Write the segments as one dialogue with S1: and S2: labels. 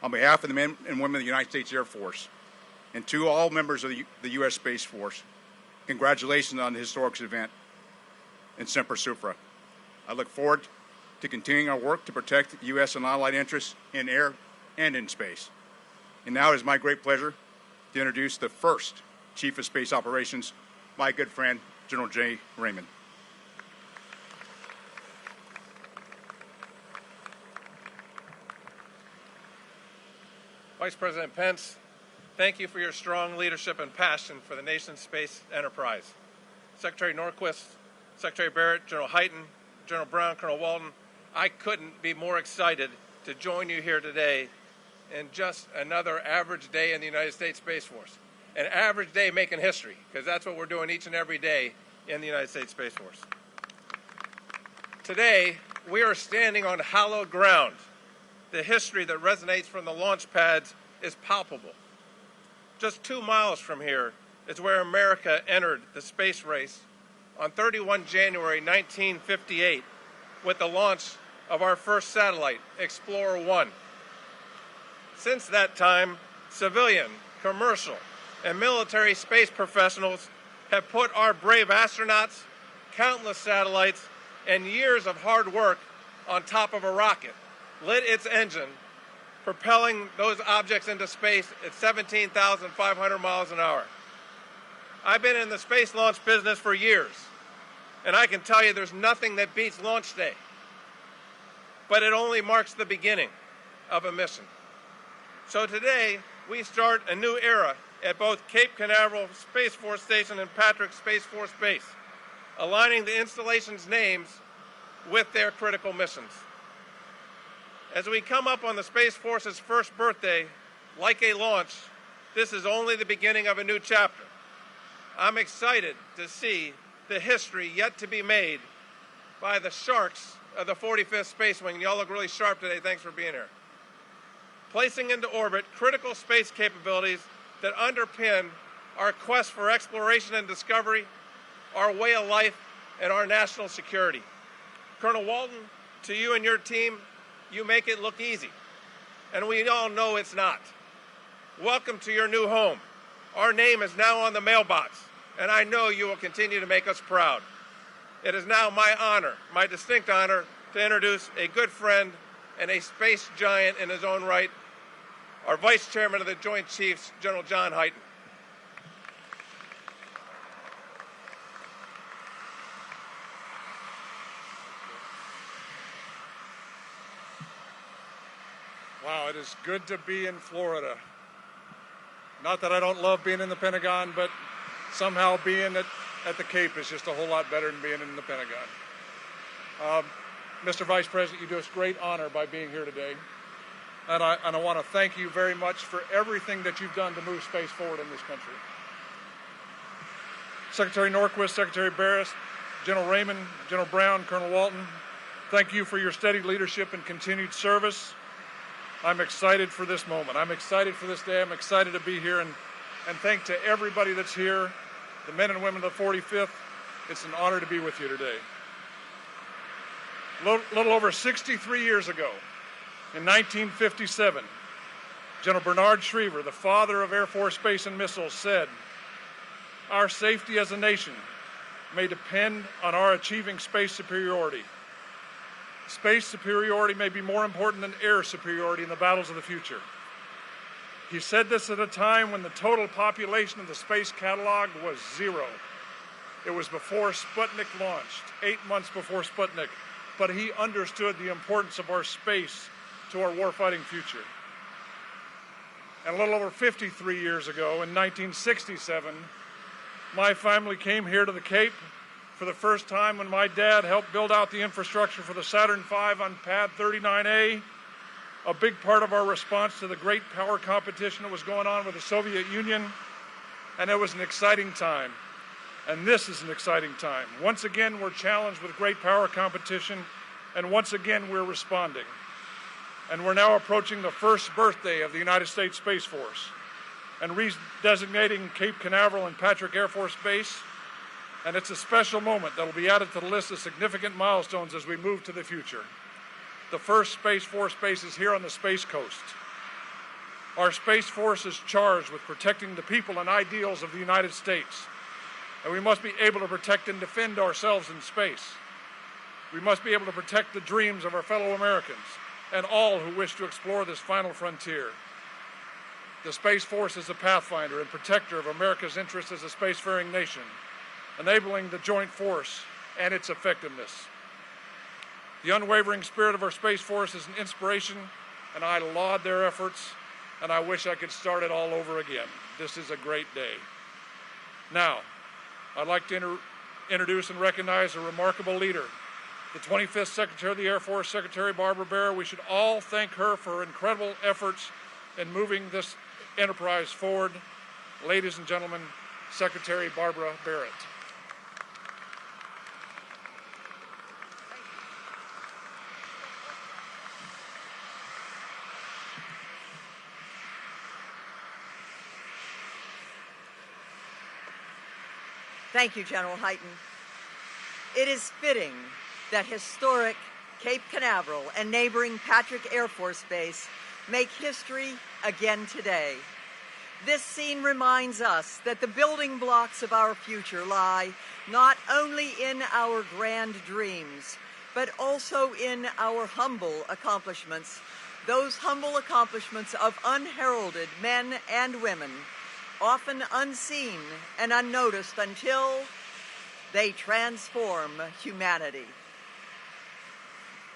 S1: on behalf of the men and women of the United States Air Force, and to all members of the U.S. Space Force, congratulations on the historic event in Semper Supra. I look forward to continuing our work to protect U.S. and allied interests in air and in space. And now it is my great pleasure to introduce the first Chief of Space Operations, my good friend, General J. Raymond.
S2: Vice President Pence, thank you for your strong leadership and passion for the nation's space enterprise. Secretary Norquist, Secretary Barrett, General Hyten, General Brown, Colonel Walton, I couldn't be more excited to join you here today in just another average day in the United States Space Force. An average day making history, because that's what we're doing each and every day in the United States Space Force. Today, we are standing on hallowed ground. The history that resonates from the launch pads is palpable. Just 2 miles from here is where America entered the space race on 31 January 1958 with the launch of our first satellite, Explorer 1. Since that time, civilian, commercial, and military space professionals have put our brave astronauts, countless satellites, and years of hard work on top of a rocket, lit its engine, propelling those objects into space at 17,500 miles an hour. I've been in the space launch business for years, and I can tell you there's nothing that beats launch day. But it only marks the beginning of a mission. So today, we start a new era at both Cape Canaveral Space Force Station and Patrick Space Force Base, aligning the installation's names with their critical missions. As we come up on the Space Force's first birthday, like a launch, this is only the beginning of a new chapter. I'm excited to see the history yet to be made by the sharks of the 45th Space Wing. Y'all look really sharp today. Thanks for being here. Placing into orbit critical space capabilities that underpin our quest for exploration and discovery, our way of life, and our national security. Colonel Walton, to you and your team, you make it look easy, and we all know it's not. Welcome to your new home. Our name is now on the mailbox, and I know you will continue to make us proud. It is now my honor, my distinct honor, to introduce a good friend and a space giant in his own right, our Vice Chairman of the Joint Chiefs, General John Hyten.
S3: Wow, it is good to be in Florida. Not that I don't love being in the Pentagon, but somehow being at the Cape is just a whole lot better than being in the Pentagon. Mr. Vice President, you do us great honor by being here today. And I want to thank you very much for everything that you've done to move space forward in this country. Secretary Norquist, Secretary Barrett, General Raymond, General Brown, Colonel Walton, thank you for your steady leadership and continued service. I'm excited for this moment. I'm excited for this day. I'm excited to be here, and thank to everybody that's here, the men and women of the 45th. It's an honor to be with you today. Little over 63 years ago, in 1957, General Bernard Schriever, the father of Air Force Space and Missiles, said, "Our safety as a nation may depend on our achieving space superiority. Space superiority may be more important than air superiority in the battles of the future." He said this at a time when the total population of the space catalog was 0. It was before Sputnik launched, 8 months before Sputnik, but he understood the importance of our space to our warfighting future. And a little over 53 years ago, in 1967, my family came here to the Cape for the first time when my dad helped build out the infrastructure for the Saturn V on Pad 39A, a big part of our response to the great power competition that was going on with the Soviet Union, and it was an exciting time. And this is an exciting time. Once again, we're challenged with great power competition, and once again, we're responding. And we're now approaching the first birthday of the United States Space Force and redesignating Cape Canaveral and Patrick Air Force Base. And it's a special moment that will be added to the list of significant milestones as we move to the future. The first Space Force base is here on the Space Coast. Our Space Force is charged with protecting the people and ideals of the United States, and we must be able to protect and defend ourselves in space. We must be able to protect the dreams of our fellow Americans and all who wish to explore this final frontier. The Space Force is a pathfinder and protector of America's interests as a spacefaring nation, enabling the joint force and its effectiveness. The unwavering spirit of our Space Force is an inspiration, and I laud their efforts, and I wish I could start it all over again. This is a great day. Now, I'd like to introduce and recognize a remarkable leader, the 25th Secretary of the Air Force, Secretary Barbara Barrett. We should all thank her for her incredible efforts in moving this enterprise forward. Ladies and gentlemen, Secretary Barbara Barrett.
S4: Thank you, General Hyten. It is fitting that historic Cape Canaveral and neighboring Patrick Air Force Base make history again today. This scene reminds us that the building blocks of our future lie not only in our grand dreams, but also in our humble accomplishments, those humble accomplishments of unheralded men and women, often unseen and unnoticed until they transform humanity.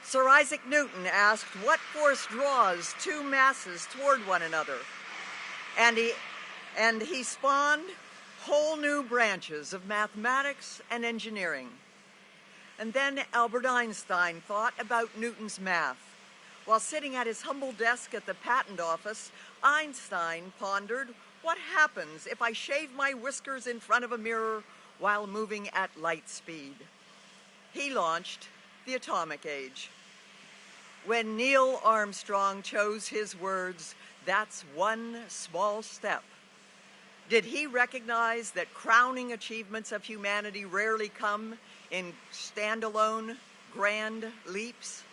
S4: Sir Isaac Newton asked, what force draws two masses toward one another? And he spawned whole new branches of mathematics and engineering. And then Albert Einstein thought about Newton's math. While sitting at his humble desk at the patent office, Einstein pondered, what happens if I shave my whiskers in front of a mirror while moving at light speed? He launched the atomic age. When Neil Armstrong chose his words, that's one small step, did he recognize that crowning achievements of humanity rarely come in standalone, grand leaps?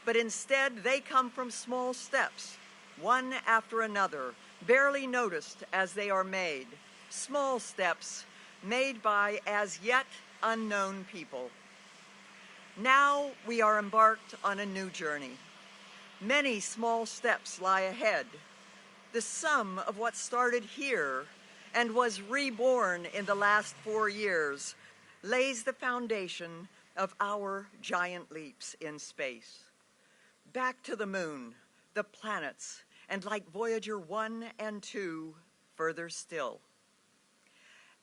S4: But instead, they come from small steps, one after another, barely noticed as they are made. Small steps made by as yet unknown people. Now we are embarked on a new journey. Many small steps lie ahead. The sum of what started here and was reborn in the last 4 years lays the foundation of our giant leaps in space. Back to the moon, the planets, and like Voyager 1 and 2, further still.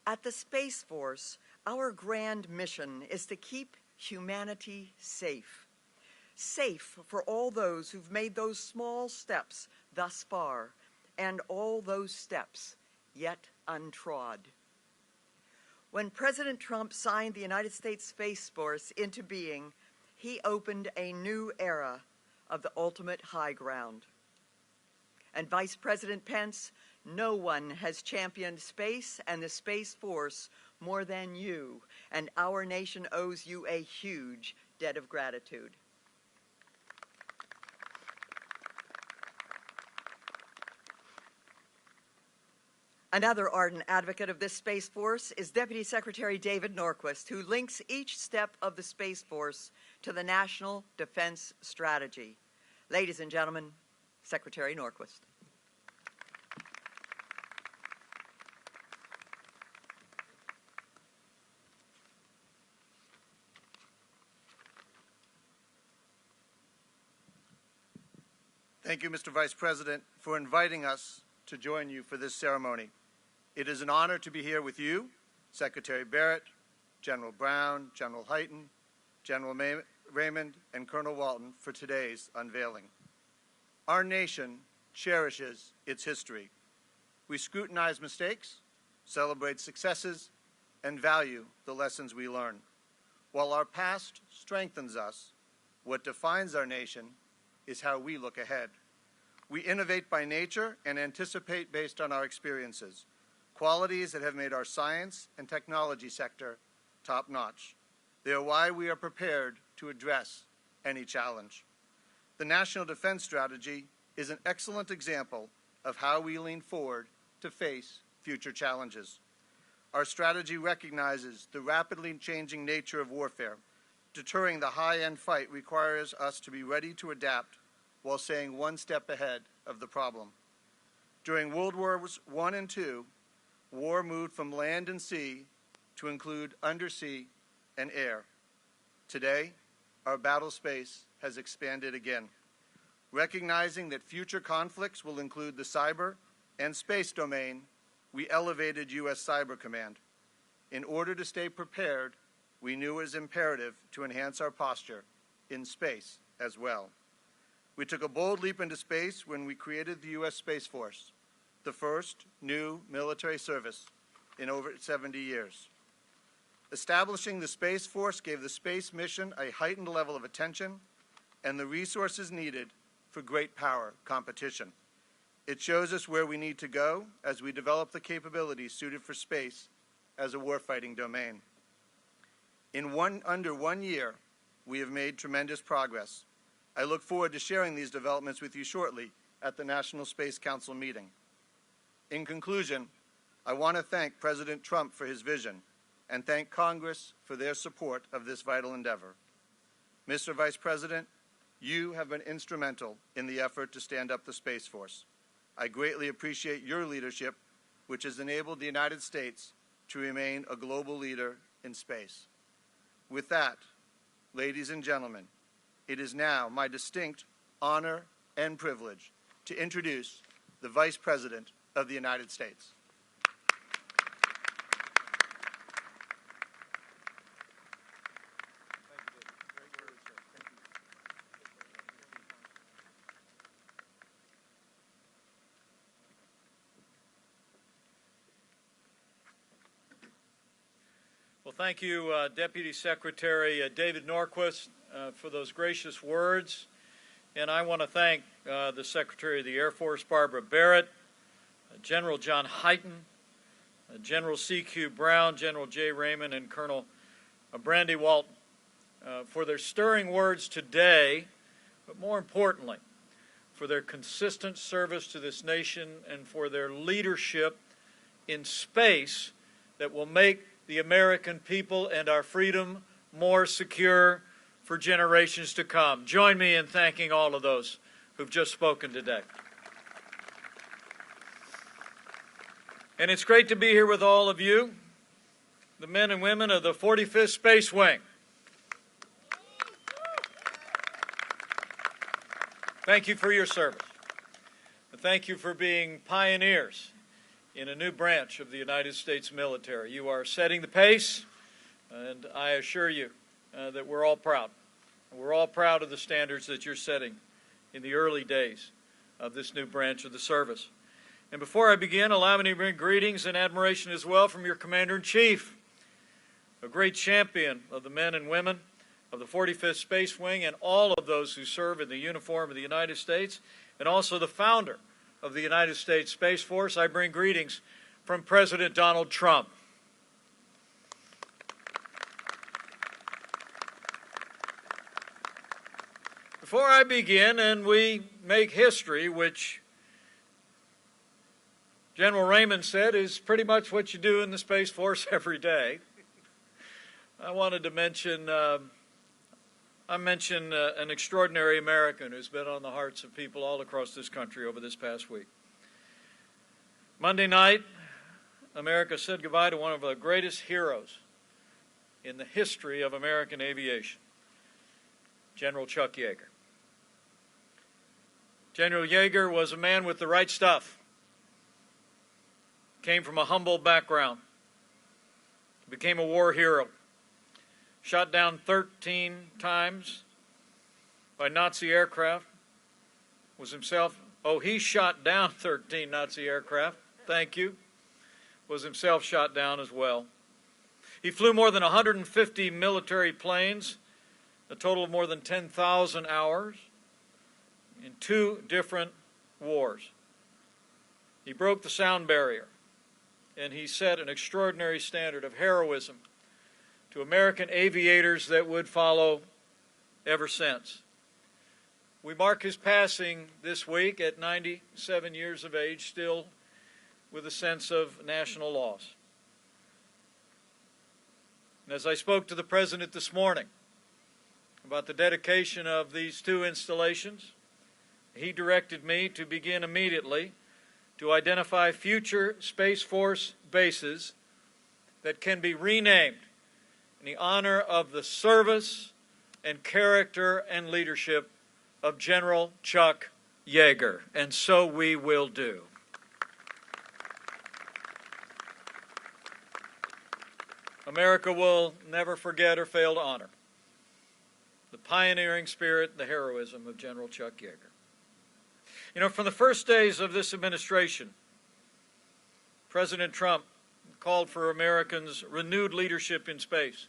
S4: At the Space Force, our grand mission is to keep humanity safe. Safe for all those who've made those small steps thus far, and all those steps yet untrod. When President Trump signed the United States Space Force into being, he opened a new era of the ultimate high ground. And Vice President Pence, no one has championed space and the Space Force more than you, and our nation owes you a huge debt of gratitude. Another ardent advocate of this Space Force is Deputy Secretary David Norquist, who links each step of the Space Force to the National Defense Strategy. Ladies and gentlemen, Secretary Norquist.
S5: Thank you, Mr. Vice President, for inviting us to join you for this ceremony. It is an honor to be here with you, Secretary Barrett, General Brown, General Hyten, General Raymond, and Colonel Walton for today's unveiling. Our nation cherishes its history. We scrutinize mistakes, celebrate successes, and value the lessons we learn. While our past strengthens us, what defines our nation is how we look ahead. We innovate by nature and anticipate based on our experiences, qualities that have made our science and technology sector top-notch. They are why we are prepared to address any challenge. The National Defense Strategy is an excellent example of how we lean forward to face future challenges. Our strategy recognizes the rapidly changing nature of warfare. Deterring the high-end fight requires us to be ready to adapt while staying one step ahead of the problem. During World Wars I and II, war moved from land and sea to include undersea and air. Today, our battle space has expanded again. Recognizing that future conflicts will include the cyber and space domain, we elevated U.S. Cyber Command. In order to stay prepared, we knew it was imperative to enhance our posture in space as well. We took a bold leap into space when we created the U.S. Space Force, the first new military service in over 70 years. Establishing the Space Force gave the space mission a heightened level of attention and the resources needed for great power competition. It shows us where we need to go as we develop the capabilities suited for space as a warfighting domain. Under 1 year, we have made tremendous progress. I look forward to sharing these developments with you shortly at the National Space Council meeting. In conclusion, I want to thank President Trump for his vision and thank Congress for their support of this vital endeavor. Mr. Vice President, you have been instrumental in the effort to stand up the Space Force. I greatly appreciate your leadership, which has enabled the United States to remain a global leader in space. With that, ladies and gentlemen, it is now my distinct honor and privilege to introduce the Vice President of the United States.
S6: Well, thank you, Deputy Secretary David Norquist, for those gracious words. And I want to thank the Secretary of the Air Force, Barbara Barrett, General John Hyten, General C.Q. Brown, General J. Raymond, and Colonel Brandy Walton for their stirring words today, but more importantly, for their consistent service to this nation and for their leadership in space that will make the American people and our freedom more secure for generations to come. Join me in thanking all of those who've just spoken today. And it's great to be here with all of you, the men and women of the 45th Space Wing. Thank you for your service. And thank you for being pioneers in a new branch of the United States military. You are setting the pace, and I assure you that we're all proud. We're all proud of the standards that you're setting in the early days of this new branch of the service. And before I begin, allow me to bring greetings and admiration as well from your Commander-in-Chief, a great champion of the men and women of the 45th Space Wing and all of those who serve in the uniform of the United States, and also the founder of the United States Space Force. I bring greetings from President Donald Trump. Before I begin, and we make history, which General Raymond said is pretty much what you do in the Space Force every day, I wanted to mention an extraordinary American who's been on the hearts of people all across this country over this past week. Monday night, America said goodbye to one of the greatest heroes in the history of American aviation, General Chuck Yeager. General Yeager was a man with the right stuff, came from a humble background, became a war hero, shot down 13 times by Nazi aircraft, he shot down 13 Nazi aircraft, thank you, was himself shot down as well. He flew more than 150 military planes, a total of more than 10,000 hours, in 2 different wars. He broke the sound barrier, and he set an extraordinary standard of heroism to American aviators that would follow ever since. We mark his passing this week at 97 years of age, still with a sense of national loss. And as I spoke to the President this morning about the dedication of these two installations, he directed me to begin immediately to identify future Space Force bases that can be renamed in the honor of the service and character and leadership of General Chuck Yeager, and so we will do. America will never forget or fail to honor the pioneering spirit and the heroism of General Chuck Yeager. You know, from the first days of this administration, President Trump called for Americans' renewed leadership in space.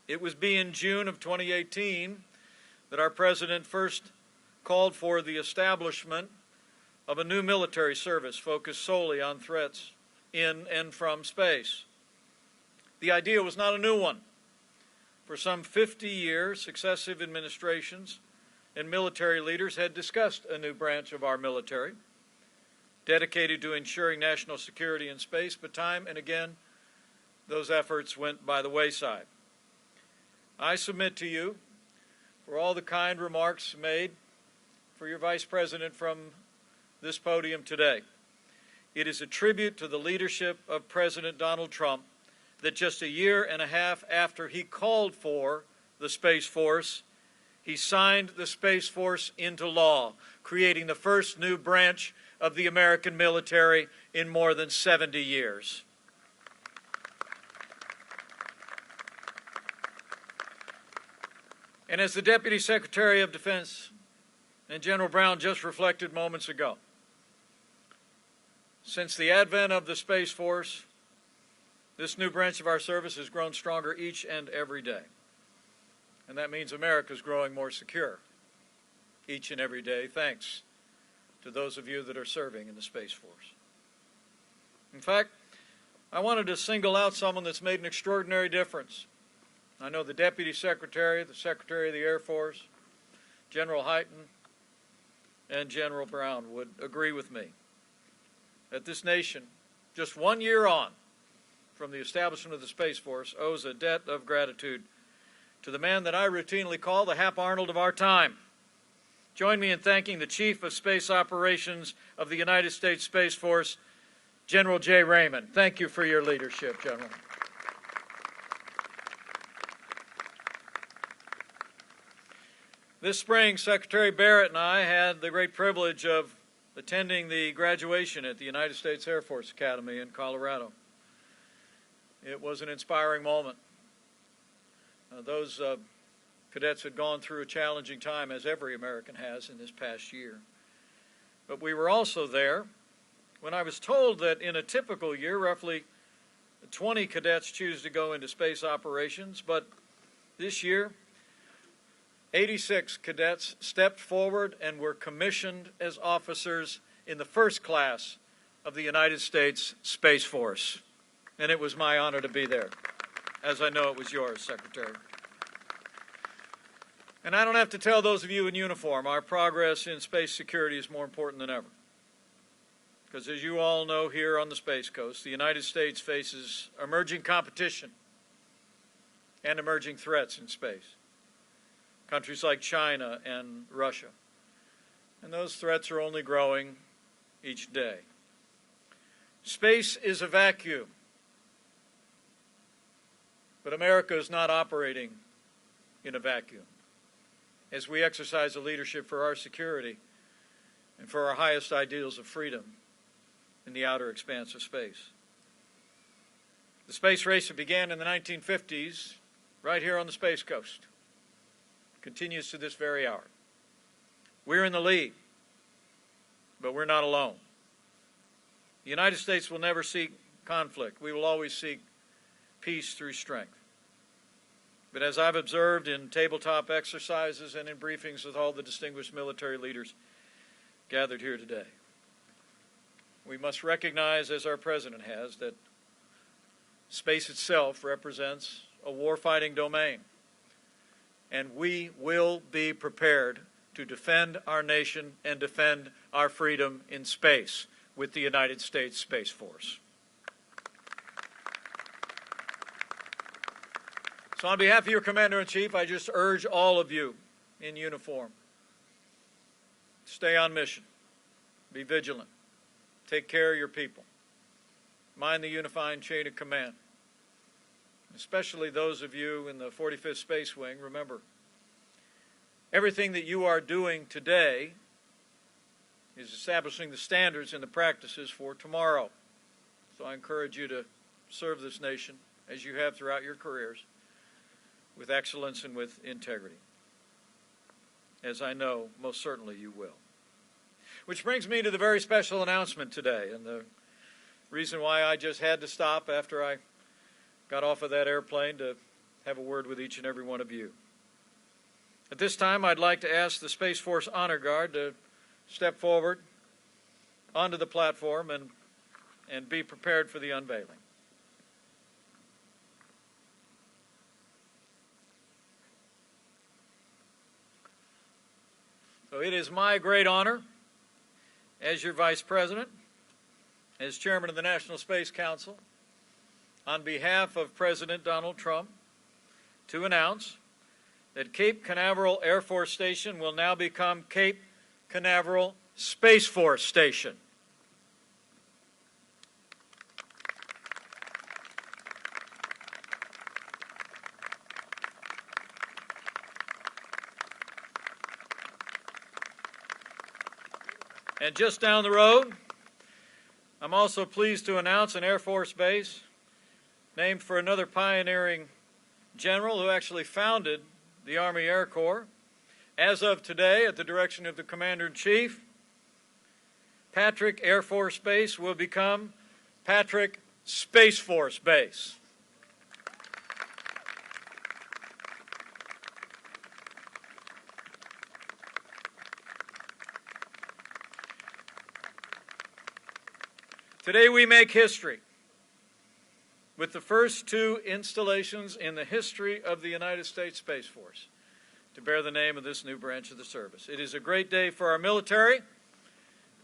S6: It would be in June of 2018 that our president first called for the establishment of a new military service focused solely on threats in and from space. The idea was not a new one. For some 50 years, successive administrations and military leaders had discussed a new branch of our military, dedicated to ensuring national security in space, but time and again, those efforts went by the wayside. I submit to you, for all the kind remarks made for your Vice President from this podium today, it is a tribute to the leadership of President Donald Trump that just a year and a half after he called for the Space Force, he signed the Space Force into law, creating the first new branch of the American military in more than 70 years. And as the Deputy Secretary of Defense and General Brown just reflected moments ago, since the advent of the Space Force, this new branch of our service has grown stronger each and every day. And that means America is growing more secure each and every day, thanks to those of you that are serving in the Space Force. In fact, I wanted to single out someone that's made an extraordinary difference. I know the Deputy Secretary, the Secretary of the Air Force, General Hyten, and General Brown would agree with me that this nation, just 1 year on from the establishment of the Space Force, owes a debt of gratitude to the man that I routinely call the Hap Arnold of our time. Join me in thanking the Chief of Space Operations of the United States Space Force, General J. Raymond. Thank you for your leadership, General. This spring, Secretary Barrett and I had the great privilege of attending the graduation at the United States Air Force Academy in Colorado. It was an inspiring moment. Those cadets had gone through a challenging time, as every American has in this past year. But we were also there when I was told that in a typical year, roughly 20 cadets choose to go into space operations, but this year, 86 cadets stepped forward and were commissioned as officers in the first class of the United States Space Force. And it was my honor to be there, as I know it was yours, Secretary. And I don't have to tell those of you in uniform, our progress in space security is more important than ever. Because as you all know here on the Space Coast, the United States faces emerging competition and emerging threats in space. Countries like China and Russia. And those threats are only growing each day. Space is a vacuum. But America is not operating in a vacuum as we exercise a leadership for our security and for our highest ideals of freedom in the outer expanse of space. The space race that began in the 1950s right here on the Space Coast continues to this very hour. We're in the lead, but we're not alone. The United States will never seek conflict. We will always seek peace through strength. But as I've observed in tabletop exercises and in briefings with all the distinguished military leaders gathered here today, we must recognize, as our President has, that space itself represents a warfighting domain. And we will be prepared to defend our nation and defend our freedom in space with the United States Space Force. So on behalf of your Commander-in-Chief, I just urge all of you in uniform, stay on mission, be vigilant, take care of your people, mind the unifying chain of command. Especially those of you in the 45th Space Wing, remember, everything that you are doing today is establishing the standards and the practices for tomorrow. So I encourage you to serve this nation, as you have throughout your careers, with excellence and with integrity, as I know most certainly you will. Which brings me to the very special announcement today, and the reason why I just had to stop after I got off of that airplane to have a word with each and every one of you. At this time, I'd like to ask the Space Force Honor Guard to step forward onto the platform and be prepared for the unveiling. So it is my great honor, as your Vice President, as Chairman of the National Space Council, on behalf of President Donald Trump, to announce that Cape Canaveral Air Force Station will now become Cape Canaveral Space Force Station. And just down the road, I'm also pleased to announce an Air Force base named for another pioneering general who actually founded the Army Air Corps. As of today, at the direction of the Commander-in-Chief, Patrick Air Force Base will become Patrick Space Force Base. Today we make history with the first two installations in the history of the United States Space Force to bear the name of this new branch of the service. It is a great day for our military,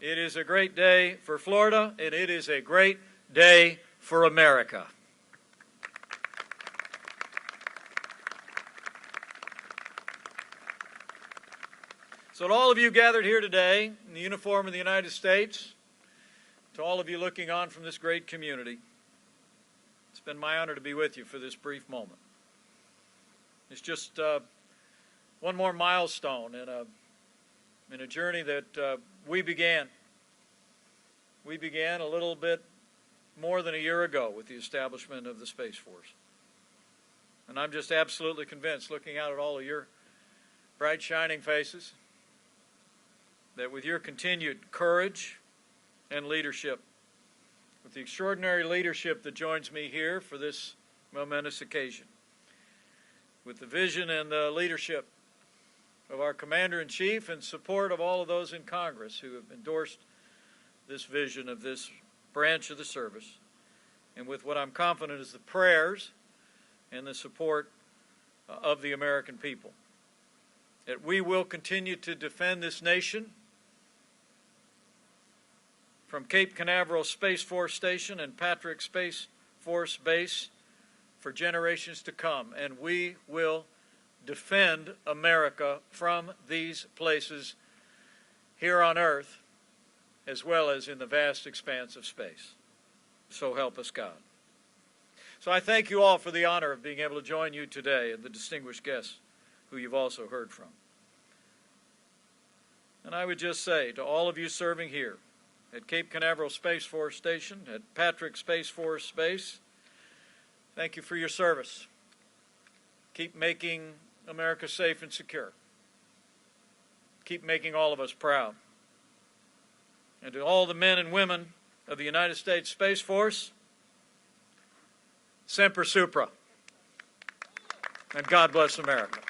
S6: it is a great day for Florida, and it is a great day for America. So to all of you gathered here today in the uniform of the United States, to all of you looking on from this great community, it's been my honor to be with you for this brief moment. It's just one more milestone in a journey that we began. We began a little bit more than a year ago with the establishment of the Space Force. And I'm just absolutely convinced, looking out at all of your bright, shining faces, that with your continued courage and leadership, with the extraordinary leadership that joins me here for this momentous occasion, with the vision and the leadership of our Commander-in-Chief and support of all of those in Congress who have endorsed this vision of this branch of the service, and with what I'm confident is the prayers and the support of the American people, that we will continue to defend this nation from Cape Canaveral Space Force Station and Patrick Space Force Base for generations to come, and we will defend America from these places here on Earth as well as in the vast expanse of space. So help us God. So I thank you all for the honor of being able to join you today and the distinguished guests who you've also heard from. And I would just say to all of you serving here at Cape Canaveral Space Force Station, at Patrick Space Force Base, thank you for your service. Keep making America safe and secure. Keep making all of us proud. And to all the men and women of the United States Space Force, Semper Supra. And God bless America.